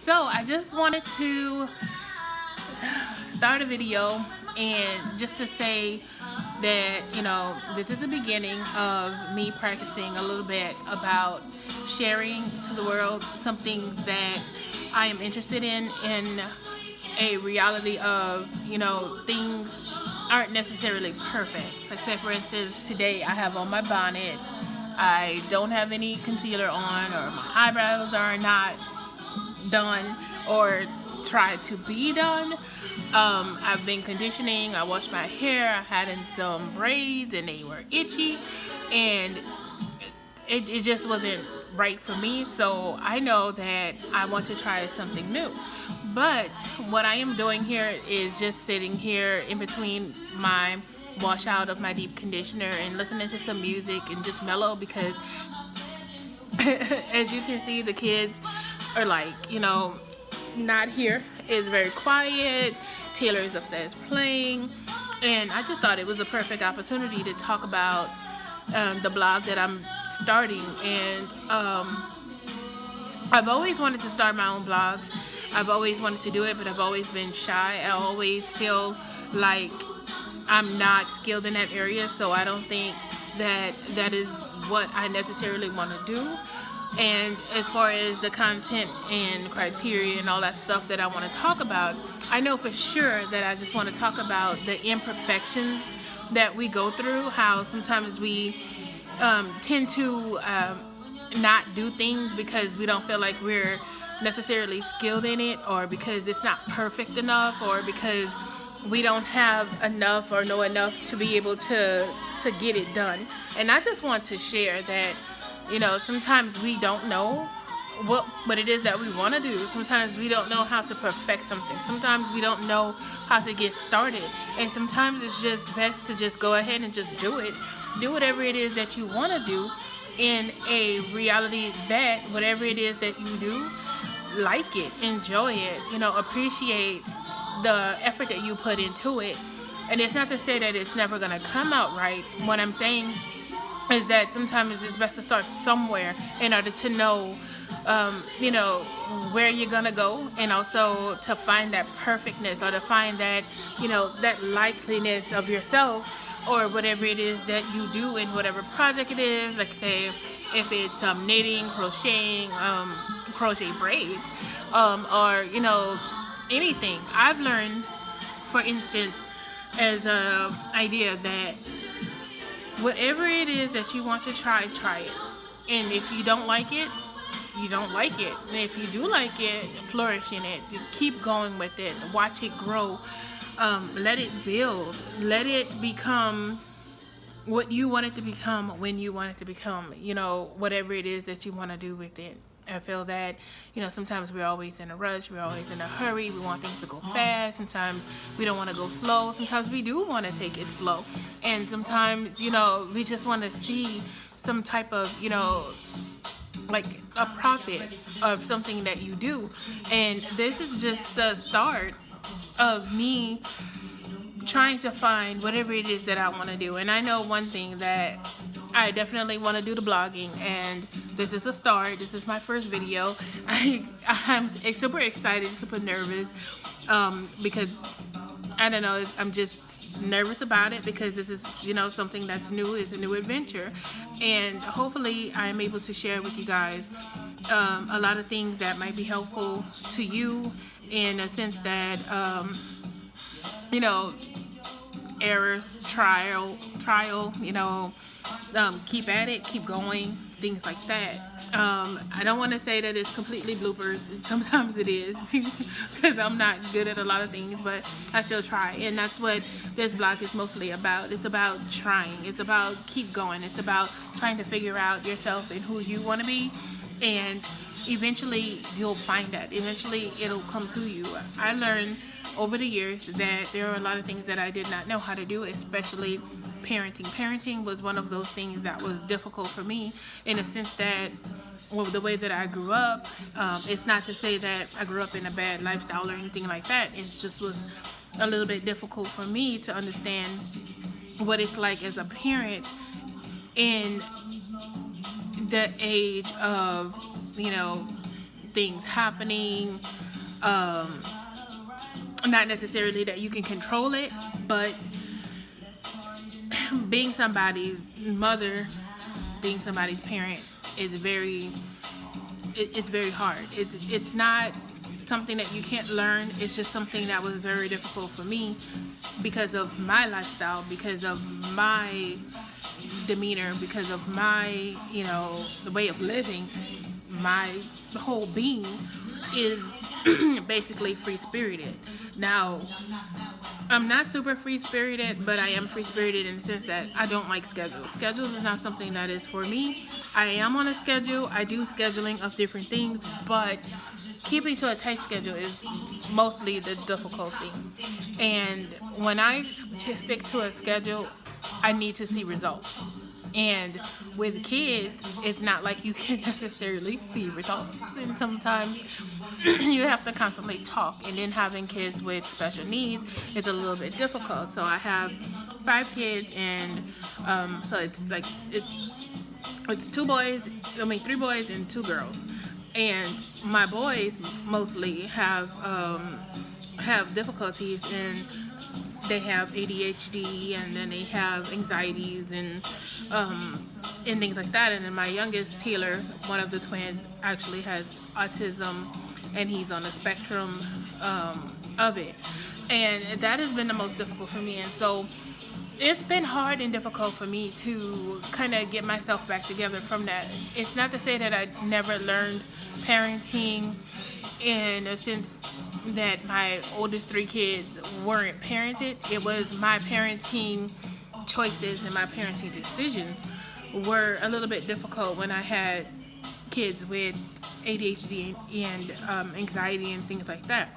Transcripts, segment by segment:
So I just wanted to start a video and just to say that, this is the beginning of me practicing a little bit about sharing to the world some things that I am interested in a reality of, things aren't necessarily perfect. Like, say for instance, today I have on my bonnet, I don't have any concealer on, or my eyebrows are not done or try to be done. I've been conditioning, I washed my hair, I had in some braids and they were itchy, and it just wasn't right for me. So I know that I want to try something new. But what I am doing here is just sitting here in between my wash out of my deep conditioner and listening to some music and just mellow, because as you can see, the kids are not here. It's very quiet. Taylor is upstairs playing, and I just thought it was a perfect opportunity to talk about the blog that I'm starting. And I've always wanted to start my own blog. I've always wanted to do it, but I've always been shy. I always feel like I'm not skilled in that area, so I don't think that is what I necessarily want to do. And as far as the content and criteria and all that stuff that I want to talk about, I know for sure that I just want to talk about the imperfections that we go through, how sometimes we tend to not do things because we don't feel like we're necessarily skilled in it, or because it's not perfect enough, or because we don't have enough or know enough to be able to get it done. And I just want to share that, sometimes we don't know what it is that we want to do. Sometimes we don't know how to perfect something. Sometimes we don't know how to get started. And sometimes it's just best to just go ahead and just do it. Do whatever it is that you want to do in a reality that whatever it is that you do, like it, enjoy it, appreciate the effort that you put into it. And it's not to say that it's never going to come out right. What I'm saying is that sometimes it's just best to start somewhere in order to know, where you're going to go, and also to find that perfectness, or to find that, that likeliness of yourself, or whatever it is that you do in whatever project it is. Like, say, if it's knitting, crocheting, crochet braids, or, anything. I've learned, for instance, as an idea that whatever it is that you want to try it. And if you don't like it, you don't like it. And if you do like it, flourish in it. You keep going with it. Watch it grow. Let it build. Let it become what you want it to become when you want it to become. Whatever it is that you want to do with it. I feel that, sometimes we're always in a rush. We're always in a hurry. We want things to go fast. Sometimes we don't want to go slow. Sometimes we do want to take it slow. And sometimes, we just want to see some type of, like a profit of something that you do. And this is just the start of me trying to find whatever it is that I want to do. And I know one thing, that I definitely want to do the blogging, and this is a start. This is my first video. I'm super excited, super nervous, because I don't know, I'm just nervous about it, because this is, something that's new. It's a new adventure, and hopefully I'm able to share with you guys a lot of things that might be helpful to you, in a sense that errors, trial, keep at it, keep going, things like that. I don't want to say that it's completely bloopers. Sometimes it is, because I'm not good at a lot of things, but I still try. And that's what this blog is mostly about. It's about trying. It's about keep going. It's about trying to figure out yourself and who you want to be. And eventually you'll find that. Eventually it'll come to you. I learned over the years that there are a lot of things that I did not know how to do, especially parenting. Parenting was one of those things that was difficult for me, in a sense that, well, the way that I grew up, it's not to say that I grew up in a bad lifestyle or anything like that. It just was a little bit difficult for me to understand what it's like as a parent in the age of, things happening. Not necessarily that you can control it, but being somebody's mother, being somebody's parent is it's very hard. It's not something that you can't learn. It's just something that was very difficult for me because of my lifestyle, because of my demeanor, because of my, the way of living. My whole being is basically free spirited. Now, I'm not super free spirited, but I am free spirited in the sense that I don't like schedules. Schedules is not something that is for me. I am on a schedule. I do scheduling of different things, but keeping to a tight schedule is mostly the difficult thing. And when I stick to a schedule, I need to see results. And with kids, it's not like you can necessarily see results. And sometimes you have to constantly talk. And then having kids with special needs is a little bit difficult. So I have 5 kids, and so it's 3 boys and 2 girls. And my boys mostly have difficulties in. They have ADHD, and then they have anxieties and things like that. And then my youngest, Taylor, one of the twins, actually has autism, and he's on the spectrum of it. And that has been the most difficult for me. And so it's been hard and difficult for me to kind of get myself back together from that. It's not to say that I never learned parenting in a sense that my oldest 3 kids weren't parented. It was my parenting choices and my parenting decisions were a little bit difficult when I had kids with ADHD and anxiety and things like that.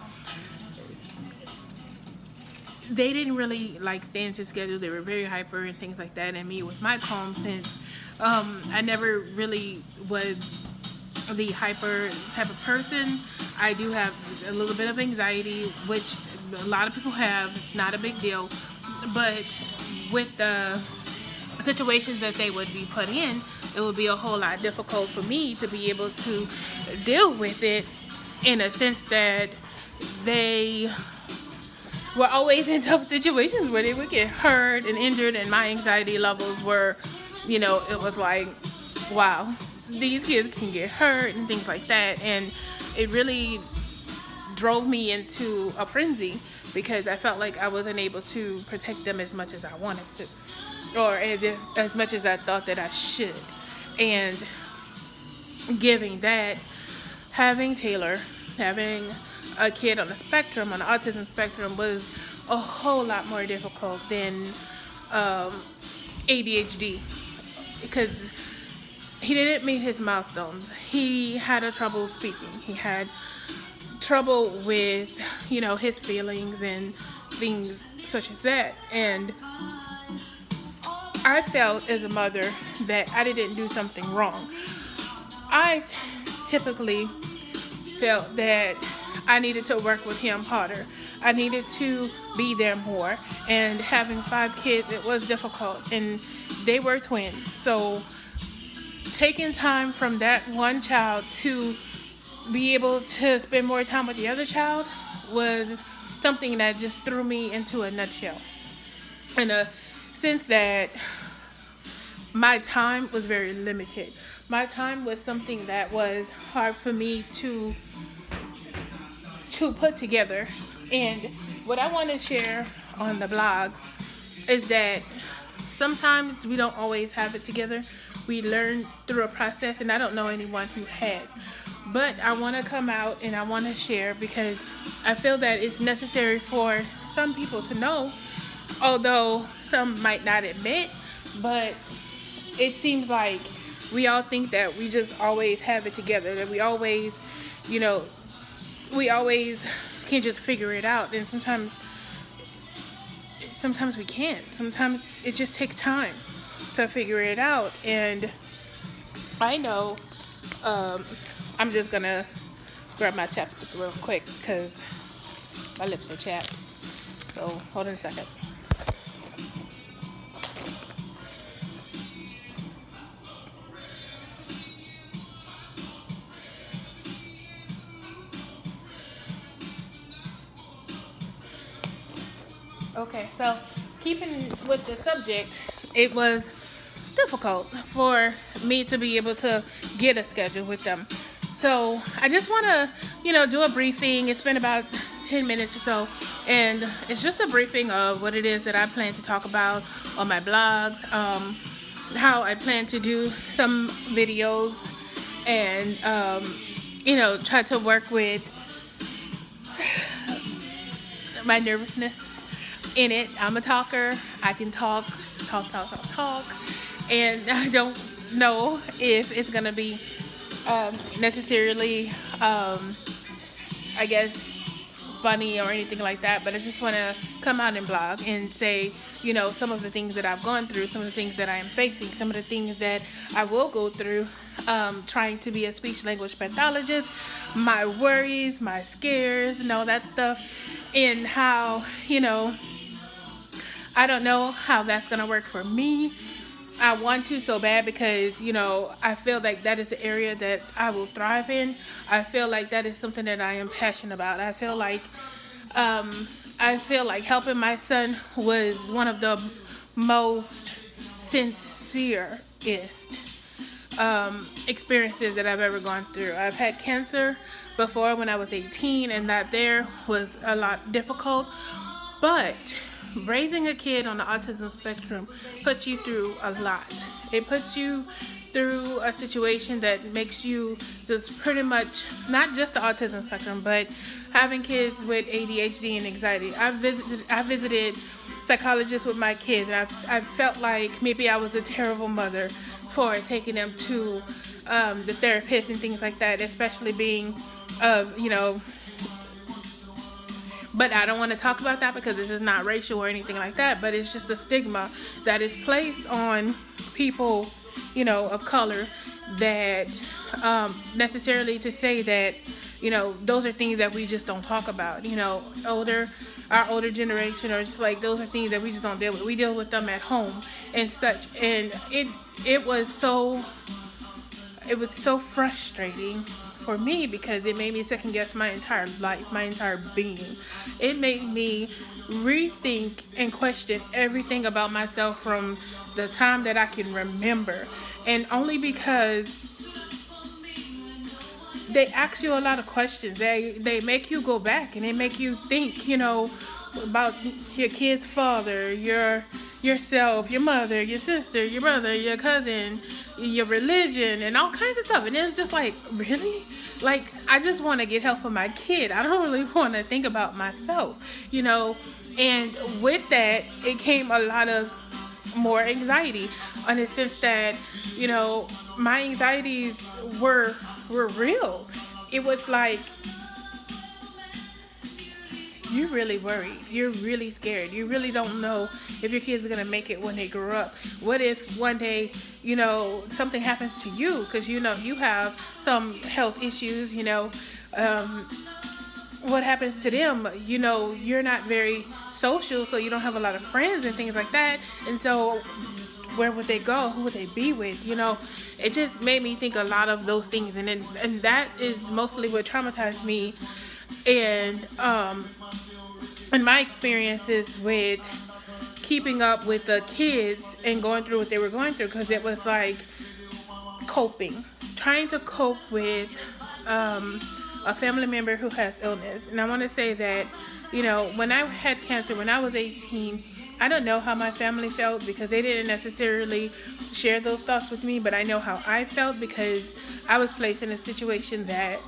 They didn't really like stay into schedule. They were very hyper and things like that. And me with my calm sense, I never really was the hyper type of person. I do have a little bit of anxiety, which a lot of people have. It's not a big deal. But with the situations that they would be put in, it would be a whole lot difficult for me to be able to deal with it, in a sense that they were always in tough situations where they would get hurt and injured, and my anxiety levels were, it was like, wow, these kids can get hurt and things like that. And it really drove me into a frenzy because I felt like I wasn't able to protect them as much as I wanted to, or as much as I thought that I should. And giving that, having Taylor, having a kid on the spectrum, on the autism spectrum, was a whole lot more difficult than ADHD, because he didn't meet his milestones. He had trouble speaking. He had trouble with, his feelings and things such as that. And I felt as a mother that I didn't do something wrong. I typically felt that I needed to work with him harder. I needed to be there more. And having 5 kids, it was difficult. And they were twins. So taking time from that one child to be able to spend more time with the other child was something that just threw me into a nutshell. In a sense that my time was very limited. My time was something that was hard for me to put together. And what I want to share on the blog is that sometimes we don't always have it together. We learn through a process, and I don't know anyone who has. But I want to come out and I want to share because I feel that it's necessary for some people to know, although some might not admit. But it seems like we all think that we just always have it together, that we always can just figure it out. And sometimes we can't. Sometimes it just takes time to figure it out. And I know I'm just gonna grab my chapstick real quick because my lips are chapped. So hold on a second. Okay, so keeping with the subject, it was difficult for me to be able to get a schedule with them. So I just want to, do a briefing. It's been about 10 minutes or so, and it's just a briefing of what it is that I plan to talk about on my blogs, how I plan to do some videos, and, try to work with my nervousness in it. I'm a talker. I can talk, talk. And I don't know if it's going to be necessarily, I guess, funny or anything like that. But I just want to come out and blog and say, some of the things that I've gone through, some of the things that I am facing, some of the things that I will go through trying to be a speech language pathologist, my worries, my scares, and all that stuff, and how, I don't know how that's going to work for me. I want to so bad because, I feel like that is the area that I will thrive in. I feel like that is something that I am passionate about. I feel like helping my son was one of the most sincerest experiences that I've ever gone through. I've had cancer before when I was 18, and that there was a lot difficult, but raising a kid on the autism spectrum puts you through a lot. It puts you through a situation that makes you just pretty much, not just the autism spectrum, but having kids with ADHD and anxiety. I visited psychologists with my kids, and I felt like maybe I was a terrible mother for taking them to the therapist and things like that, especially being but I don't want to talk about that because this is not racial or anything like that, but it's just a stigma that is placed on people, of color, that necessarily to say that, those are things that we just don't talk about. Our older generation, or just like those are things that we just don't deal with. We deal with them at home and such. And it was so frustrating for me because it made me second guess my entire life, my entire being. It made me rethink and question everything about myself from the time that I can remember. And only because they ask you a lot of questions. They make you go back and they make you think, about your kid's father, yourself, your mother, your sister, your brother, your cousin, your religion, and all kinds of stuff. And it was just like, really? Like, I just want to get help for my kid. I don't really want to think about myself, And with that, it came a lot of more anxiety, in the sense that, my anxieties were real. It was like, you're really worried. You're really scared. You really don't know if your kids are going to make it when they grow up. What if one day, something happens to you because, you have some health issues, what happens to them? You're not very social, so you don't have a lot of friends and things like that. And so where would they go? Who would they be with? It just made me think a lot of those things. And that is mostly what traumatized me. And my experiences with keeping up with the kids and going through what they were going through, because it was like trying to cope with a family member who has illness. And I want to say that, when I had cancer when I was 18, I don't know how my family felt because they didn't necessarily share those thoughts with me, but I know how I felt because I was placed in a situation that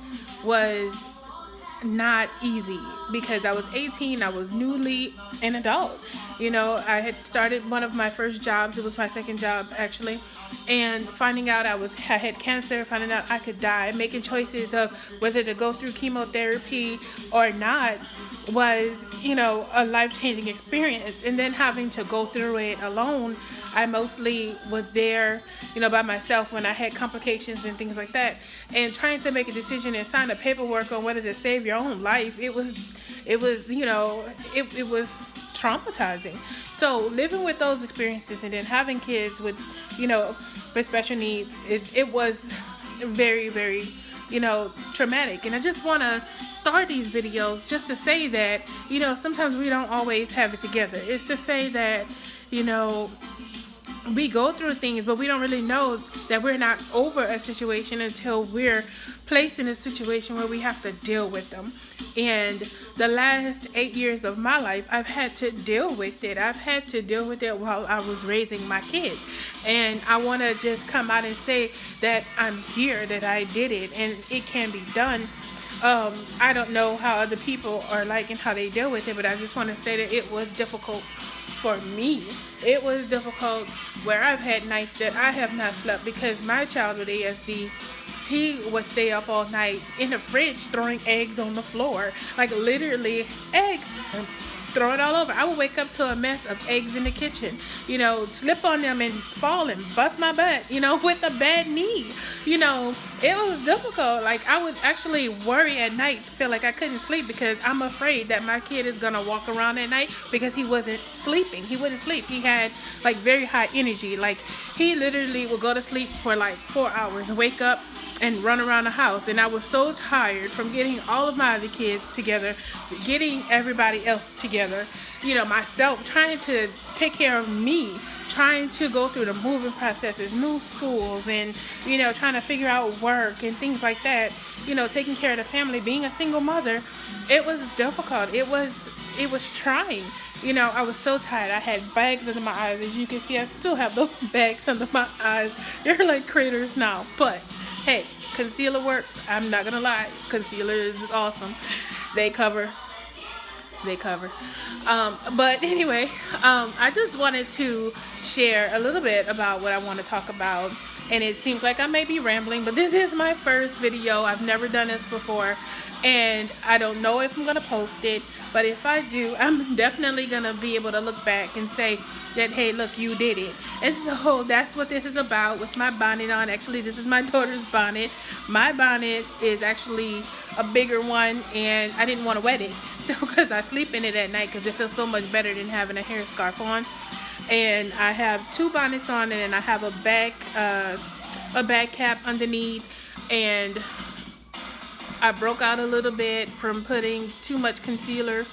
was not easy because I was 18. I was newly an adult. I had started one of my first jobs. It was my second job, actually. And finding out I had cancer, finding out I could die, making choices of whether to go through chemotherapy or not was, a life-changing experience. And then having to go through it alone, I mostly was there, by myself when I had complications and things like that. And trying to make a decision and sign a paperwork on whether to save your own life, it was traumatizing. So living with those experiences and then having kids with, with special needs, it was very, very traumatic. And I just want to start these videos just to say that, sometimes we don't always have it together. It's to say that, we go through things, but we don't really know that we're not over a situation until we're placed in a situation where we have to deal with them. And the last 8 years of my life, I've had to deal with it. I've had to deal with it while I was raising my kids. And I want to just come out and say that I'm here, that I did it, and it can be done. I don't know how other people are like and how they deal with it, but I just want to say that it was difficult for me. It was difficult where I've had nights that I have not slept because my child with ASD, he would stay up all night in the fridge throwing eggs on the floor, like literally eggs, and throw it all over. I would wake up to a mess of eggs in the kitchen, slip on them and fall and bust my butt, with a bad knee. It was difficult. Like, I would actually worry at night, feel like I couldn't sleep because I'm afraid that my kid is gonna walk around at night because he wasn't sleeping. He wouldn't sleep. He had like very high energy. Like, he literally would go to sleep for like 4 hours and wake up and run around the house. And I was so tired from getting all of my other kids together, getting everybody else together, myself, trying to take care of me, trying to go through the moving processes, new schools, and, trying to figure out work and things like that, taking care of the family, being a single mother. It was difficult. It was trying. I was so tired. I had bags under my eyes. As you can see, I still have those bags under my eyes. They're like craters now. But hey, concealer works. I'm not gonna lie. Concealer is awesome. They cover. But anyway, I just wanted to share a little bit about what I want to talk about. And it seems like I may be rambling, but this is my first video. I've never done this before, and I don't know if I'm going to post it, but if I do, I'm definitely going to be able to look back and say that, hey, look, you did it. And so that's what this is about with my bonnet on. Actually, this is my daughter's bonnet. My bonnet is actually a bigger one, and I didn't want to wet it because I sleep in it at night because it feels so much better than having a hair scarf on. And I have 2 bonnets on it, and I have a back cap underneath, and I broke out a little bit from putting too much concealer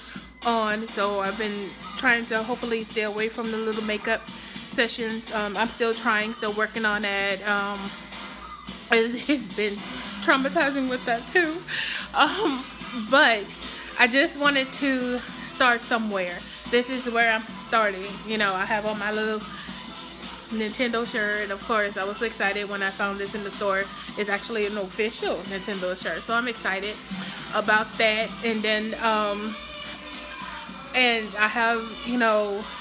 on, so I've been trying to hopefully stay away from the little makeup sessions. I'm still trying, still working on that. It's been traumatizing with that too, but I just wanted to start somewhere. This is where I'm starting. I have on my little Nintendo shirt. Of course, I was excited when I found this in the store. It's actually an official Nintendo shirt, so I'm excited about that. And then and I have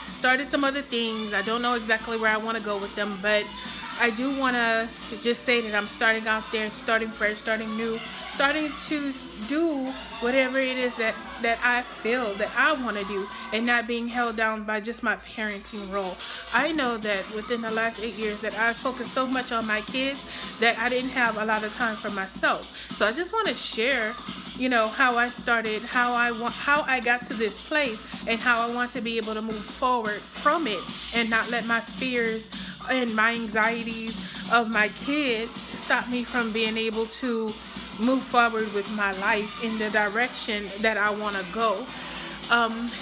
started some other things. I don't know exactly where I want to go with them, but I do want to just say that I'm starting out there, starting fresh, starting new, starting to do whatever it is that I feel that I want to do, and not being held down by just my parenting role. I know that within the last 8 years that I focused so much on my kids that I didn't have a lot of time for myself. So I just want to share, how I started, how I got to this place, and how I want to be able to move forward from it and not let my fears and my anxieties of my kids stop me from being able to move forward with my life in the direction that I want to go.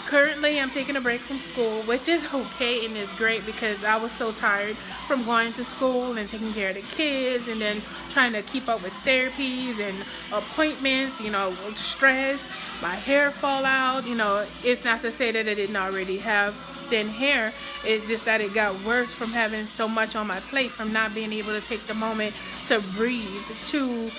Currently I'm taking a break from school, which is okay and it's great because I was so tired from going to school and taking care of the kids and then trying to keep up with therapies and appointments, stress, my hair fall out. It's not to say that I didn't already have thin hair. It's just that it got worse from having so much on my plate, from not being able to take the moment to breathe, to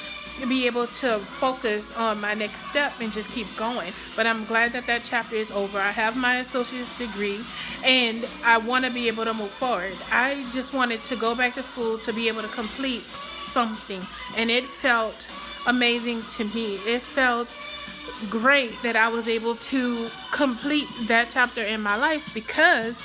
be able to focus on my next step and just keep going. But I'm glad that chapter is over. I have my associate's degree and I want to be able to move forward. I just wanted to go back to school to be able to complete something, and it felt amazing to me. It felt great that I was able to complete that chapter in my life because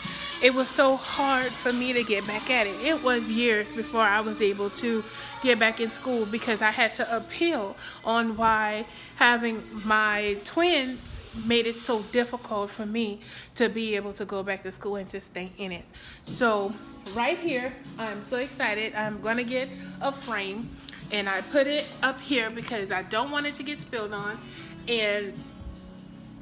it was so hard for me to get back at it. It was years before I was able to get back in school because I had to appeal on why having my twins made it so difficult for me to be able to go back to school and to stay in it. So right here, I'm so excited. I'm going to get a frame and I put it up here because I don't want it to get spilled on. And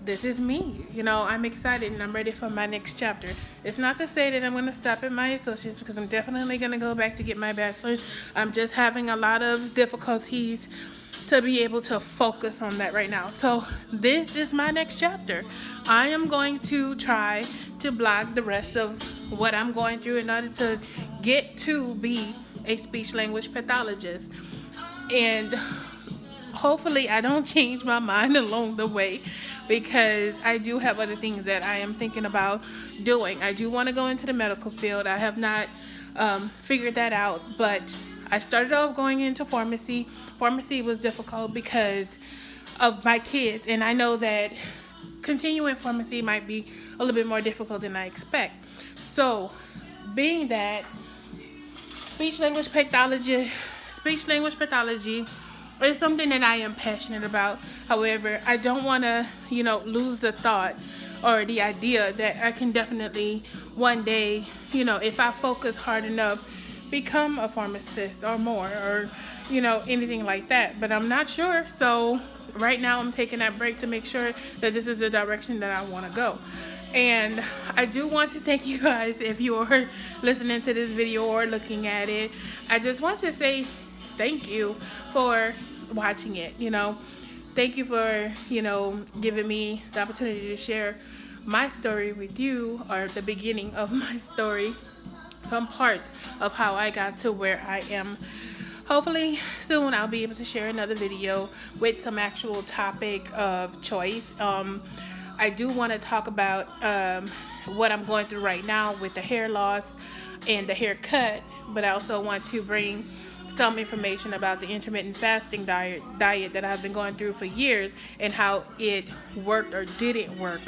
this is me. You know, I'm excited and I'm ready for my next chapter. It's not to say that I'm going to stop at my associates, because I'm definitely going to go back to get my bachelor's. I'm just having a lot of difficulties to be able to focus on that right now. So this is my next chapter. I am going to try to blog the rest of what I'm going through in order to get to be a speech language pathologist. And hopefully I don't change my mind along the way, because I do have other things that I am thinking about doing. I do want to go into the medical field. I have not figured that out, but I started off going into pharmacy. Pharmacy was difficult because of my kids, and I know that continuing pharmacy might be a little bit more difficult than I expect. So, being that speech language pathology is something that I am passionate about. However, I don't want to, lose the thought or the idea that I can definitely one day, if I focus hard enough, become a pharmacist or more, or anything like that. But I'm not sure. So right now I'm taking that break to make sure that this is the direction that I want to go. And I do want to thank you guys if you are listening to this video or looking at it. I just want to say thank you for watching it. Thank you for giving me the opportunity to share my story with you, or the beginning of my story, some parts of how I got to where I am. Hopefully soon I'll be able to share another video with some actual topic of choice. I do want to talk about what I'm going through right now with the hair loss and the haircut, but I also want to bring some information about the intermittent fasting diet that I've been going through for years, and how it worked or didn't work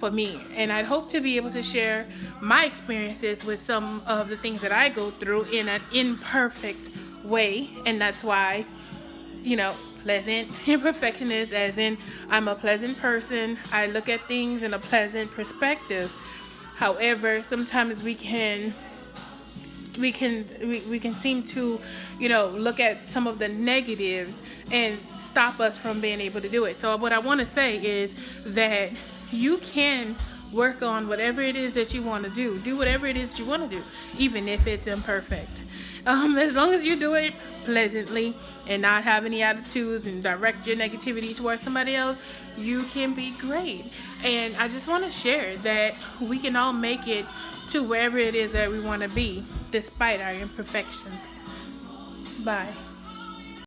for me. And I'd hope to be able to share my experiences with some of the things that I go through in an imperfect way. And that's why, pleasant imperfectionist, as in I'm a pleasant person. I look at things in a pleasant perspective. However, sometimes we can seem to, look at some of the negatives and stop us from being able to do it. So what I want to say is that you can work on whatever it is that you want to do. Do whatever it is you want to do, even if it's imperfect. As long as you do it pleasantly and not have any attitudes and direct your negativity towards somebody else, you can be great. And I just want to share that we can all make it to wherever it is that we want to be, despite our imperfections. Bye.